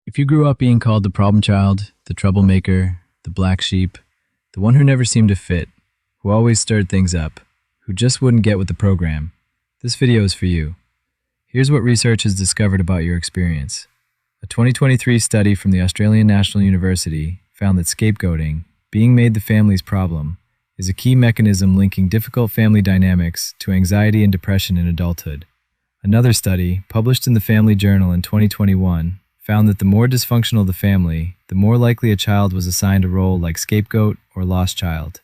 If you grew up being called the problem child, the troublemaker, the black sheep, the one who never seemed to fit, who always stirred things up, who just wouldn't get with the program, this video is for you. Here's what research has discovered about your experience. A 2023 study from the Australian National University found that scapegoating, being made the family's problem, is a key mechanism linking difficult family dynamics to anxiety and depression in adulthood. Another study, published in the Family Journal in 2021, found that the more dysfunctional the family, the more likely a child was assigned a role like scapegoat or lost child.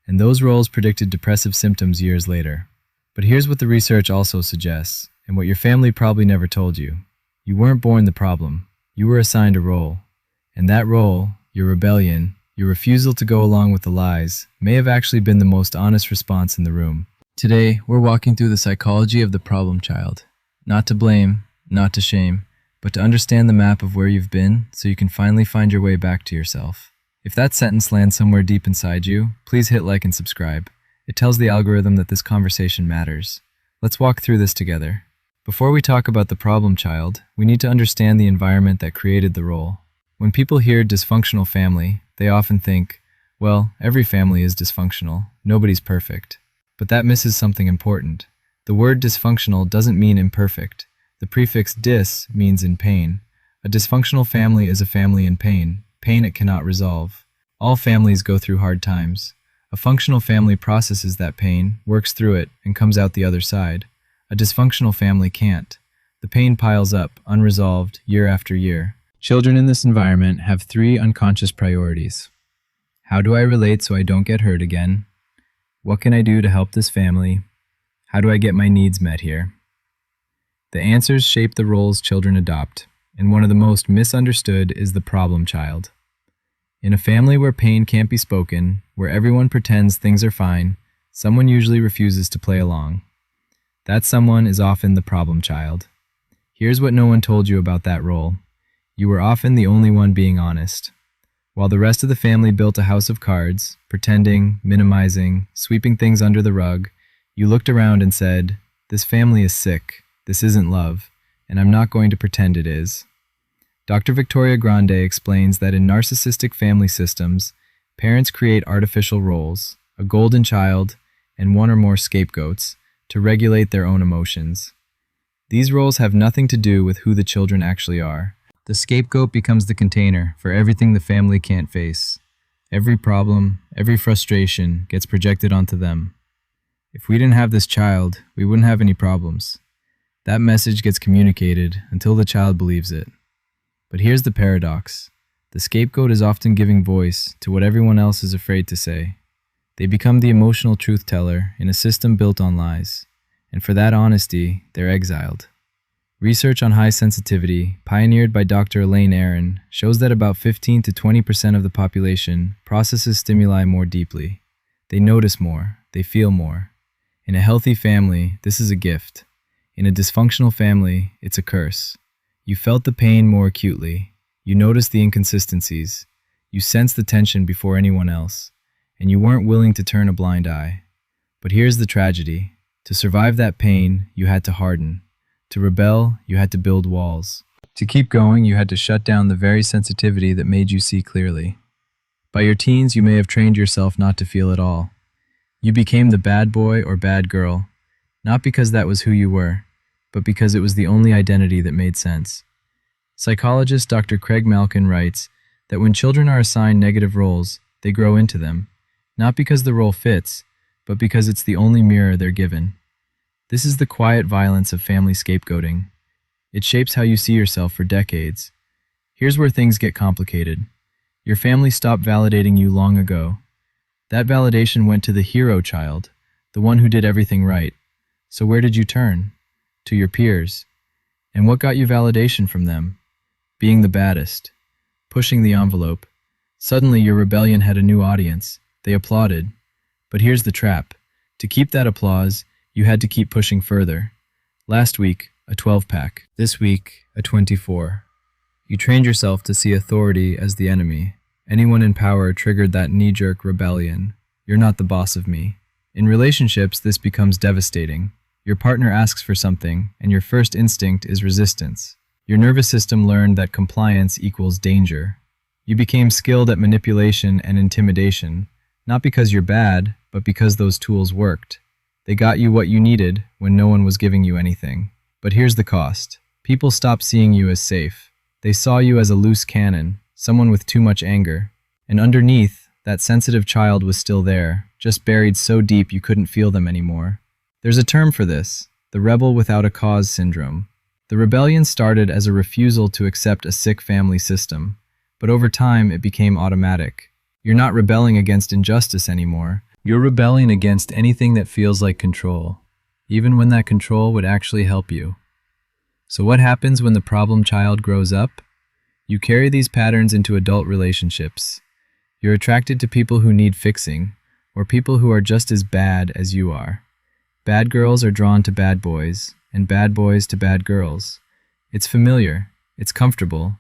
And those roles predicted depressive symptoms years later. But here's what the research also suggests, and what your family probably never told you. You weren't born the problem. You were assigned a role. And that role, your rebellion, your refusal to go along with the lies, may have actually been the most honest response in the room. Today, we're walking through the psychology of the problem child. Not to blame, not to shame, but to understand the map of where you've been so you can finally find your way back to yourself. If that sentence lands somewhere deep inside you, please hit like and subscribe. It tells the algorithm that this conversation matters. Let's walk through this together. Before we talk about the problem child, we need to understand the environment that created the role. When people hear dysfunctional family, they often think, well, every family is dysfunctional, nobody's perfect. But that misses something important. The word dysfunctional doesn't mean imperfect. The prefix dys means in pain. A dysfunctional family is a family in pain, pain it cannot resolve. All families go through hard times. A functional family processes that pain, works through it, and comes out the other side. A dysfunctional family can't. The pain piles up, unresolved, year after year. Children in this environment have three unconscious priorities. How do I relate so I don't get hurt again? What can I do to help this family? How do I get my needs met here? The answers shape the roles children adopt, and one of the most misunderstood is the problem child. In a family where pain can't be spoken, where everyone pretends things are fine, someone usually refuses to play along. That someone is often the problem child. Here's what no one told you about that role. You were often the only one being honest. While the rest of the family built a house of cards, pretending, minimizing, sweeping things under the rug, you looked around and said, "This family is sick. This isn't love, and I'm not going to pretend it is." Dr. Victoria Grande explains that in narcissistic family systems, parents create artificial roles, a golden child, and one or more scapegoats, to regulate their own emotions. These roles have nothing to do with who the children actually are. The scapegoat becomes the container for everything the family can't face. Every problem, every frustration gets projected onto them. If we didn't have this child, we wouldn't have any problems. That message gets communicated until the child believes it. But here's the paradox. The scapegoat is often giving voice to what everyone else is afraid to say. They become the emotional truth teller in a system built on lies. And for that honesty, they're exiled. Research on high sensitivity, pioneered by Dr. Elaine Aron, shows that about 15 to 20% of the population processes stimuli more deeply. They notice more, they feel more. In a healthy family, this is a gift. In a dysfunctional family, it's a curse. You felt the pain more acutely. You noticed the inconsistencies. You sensed the tension before anyone else. And you weren't willing to turn a blind eye. But here's the tragedy. To survive that pain, you had to harden. To rebel, you had to build walls. To keep going, you had to shut down the very sensitivity that made you see clearly. By your teens, you may have trained yourself not to feel at all. You became the bad boy or bad girl, not because that was who you were, but because it was the only identity that made sense. Psychologist Dr. Craig Malkin writes that when children are assigned negative roles, they grow into them, not because the role fits, but because it's the only mirror they're given. This is the quiet violence of family scapegoating. It shapes how you see yourself for decades. Here's where things get complicated. Your family stopped validating you long ago. That validation went to the hero child, the one who did everything right. So where did you turn? To your peers. And what got you validation from them? Being the baddest. Pushing the envelope. Suddenly your rebellion had a new audience. They applauded. But here's the trap. To keep that applause, you had to keep pushing further. Last week, a 12-pack. This week, a 24. You trained yourself to see authority as the enemy. Anyone in power triggered that knee-jerk rebellion. You're not the boss of me. In relationships, this becomes devastating. Your partner asks for something, and your first instinct is resistance. Your nervous system learned that compliance equals danger. You became skilled at manipulation and intimidation, not because you're bad, but because those tools worked. They got you what you needed when no one was giving you anything. But here's the cost. People stopped seeing you as safe. They saw you as a loose cannon, someone with too much anger. And underneath, that sensitive child was still there, just buried so deep you couldn't feel them anymore. There's a term for this, the rebel without a cause syndrome. The rebellion started as a refusal to accept a sick family system, but over time it became automatic. You're not rebelling against injustice anymore. You're rebelling against anything that feels like control, even when that control would actually help you. So what happens when the problem child grows up? You carry these patterns into adult relationships. You're attracted to people who need fixing, or people who are just as bad as you are. Bad girls are drawn to bad boys, and bad boys to bad girls. It's familiar, it's comfortable,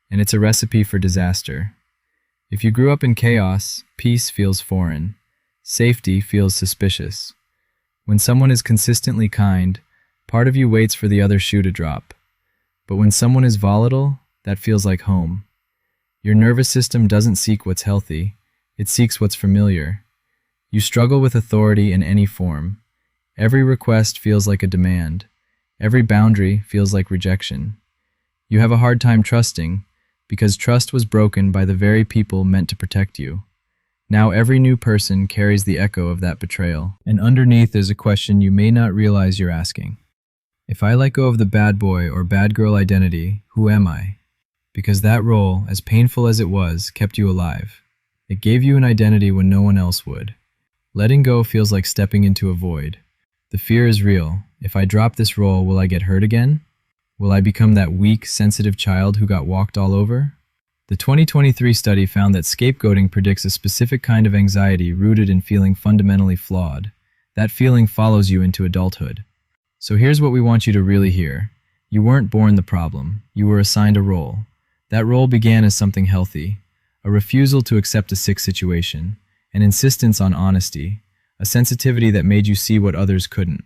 and it's a recipe for disaster. If you grew up in chaos, peace feels foreign. Safety feels suspicious. When someone is consistently kind, part of you waits for the other shoe to drop. But when someone is volatile, that feels like home. Your nervous system doesn't seek what's healthy, it seeks what's familiar. You struggle with authority in any form. Every request feels like a demand. Every boundary feels like rejection. You have a hard time trusting, because trust was broken by the very people meant to protect you. Now every new person carries the echo of that betrayal. And underneath is a question you may not realize you're asking. If I let go of the bad boy or bad girl identity, who am I? Because that role, as painful as it was, kept you alive. It gave you an identity when no one else would. Letting go feels like stepping into a void. The fear is real. If I drop this role, will I get hurt again? Will I become that weak, sensitive child who got walked all over? The 2023 study found that scapegoating predicts a specific kind of anxiety rooted in feeling fundamentally flawed. That feeling follows you into adulthood. So here's what we want you to really hear. You weren't born the problem. You were assigned a role. That role began as something healthy, a refusal to accept a sick situation, an insistence on honesty, a sensitivity that made you see what others couldn't.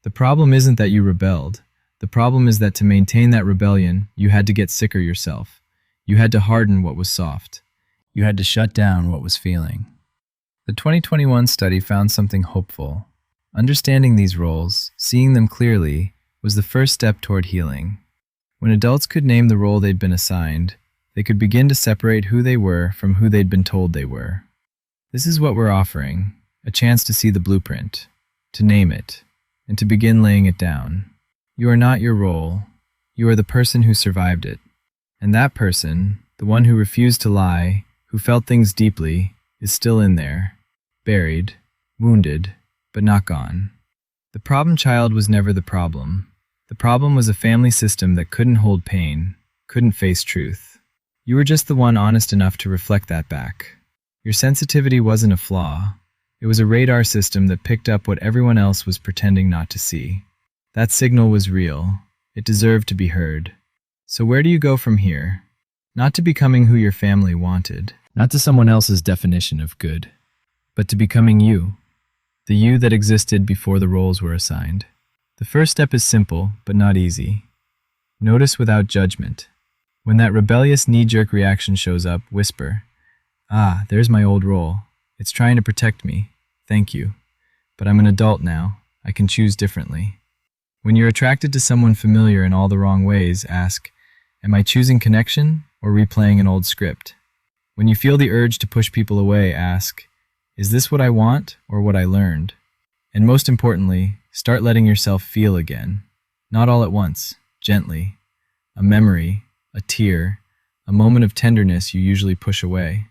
The problem isn't that you rebelled. The problem is that to maintain that rebellion, you had to get sicker yourself. You had to harden what was soft. You had to shut down what was feeling. The 2021 study found something hopeful. Understanding these roles, seeing them clearly, was the first step toward healing. When adults could name the role they'd been assigned, they could begin to separate who they were from who they'd been told they were. This is what we're offering, a chance to see the blueprint, to name it, and to begin laying it down. You are not your role. You are the person who survived it. And that person, the one who refused to lie, who felt things deeply, is still in there, buried, wounded, but not gone. The problem child was never the problem. The problem was a family system that couldn't hold pain, couldn't face truth. You were just the one honest enough to reflect that back. Your sensitivity wasn't a flaw. It was a radar system that picked up what everyone else was pretending not to see. That signal was real. It deserved to be heard. So where do you go from here? Not to becoming who your family wanted, not to someone else's definition of good, but to becoming you, the you that existed before the roles were assigned. The first step is simple, but not easy. Notice without judgment. When that rebellious knee-jerk reaction shows up, whisper, "Ah, there's my old role. It's trying to protect me. Thank you. But I'm an adult now. I can choose differently." When you're attracted to someone familiar in all the wrong ways, ask, "Am I choosing connection or replaying an old script?" When you feel the urge to push people away, ask, "Is this what I want or what I learned?" And most importantly, start letting yourself feel again. Not all at once, gently. A memory, a tear, a moment of tenderness you usually push away.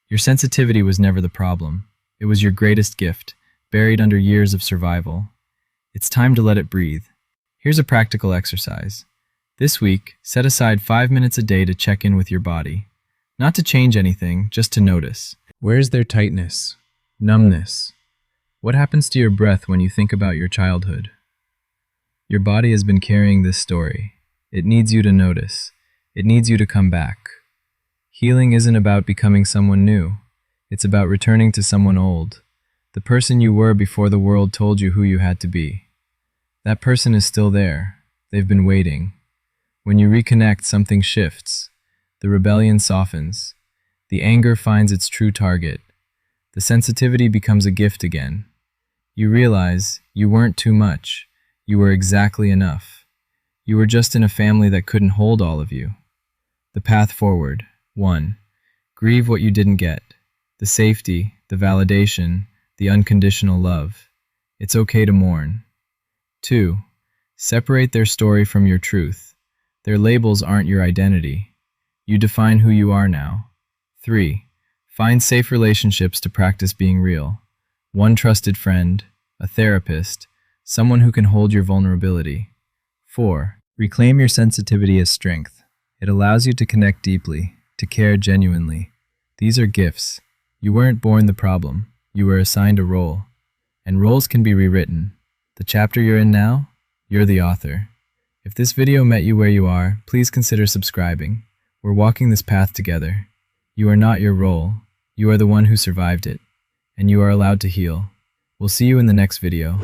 Your sensitivity was never the problem. It was your greatest gift, buried under years of survival. It's time to let it breathe. Here's a practical exercise. This week, set aside 5 minutes a day to check in with your body. Not to change anything, just to notice. Where's there tightness? Numbness? What happens to your breath when you think about your childhood? Your body has been carrying this story. It needs you to notice. It needs you to come back. Healing isn't about becoming someone new. It's about returning to someone old, the person you were before the world told you who you had to be. That person is still there. They've been waiting. When you reconnect, something shifts. The rebellion softens. The anger finds its true target. The sensitivity becomes a gift again. You realize you weren't too much. You were exactly enough. You were just in a family that couldn't hold all of you. The path forward. 1. Grieve what you didn't get. The safety, the validation, the unconditional love. It's okay to mourn. 2. Separate their story from your truth. Their labels aren't your identity. You define who you are now. 3. Find safe relationships to practice being real. One trusted friend, a therapist, someone who can hold your vulnerability. 4. Reclaim your sensitivity as strength. It allows you to connect deeply, to care genuinely. These are gifts. You weren't born the problem. You were assigned a role. And roles can be rewritten. The chapter you're in now, you're the author. If this video met you where you are, please consider subscribing. We're walking this path together. You are not your role. You are the one who survived it. And you are allowed to heal. We'll see you in the next video.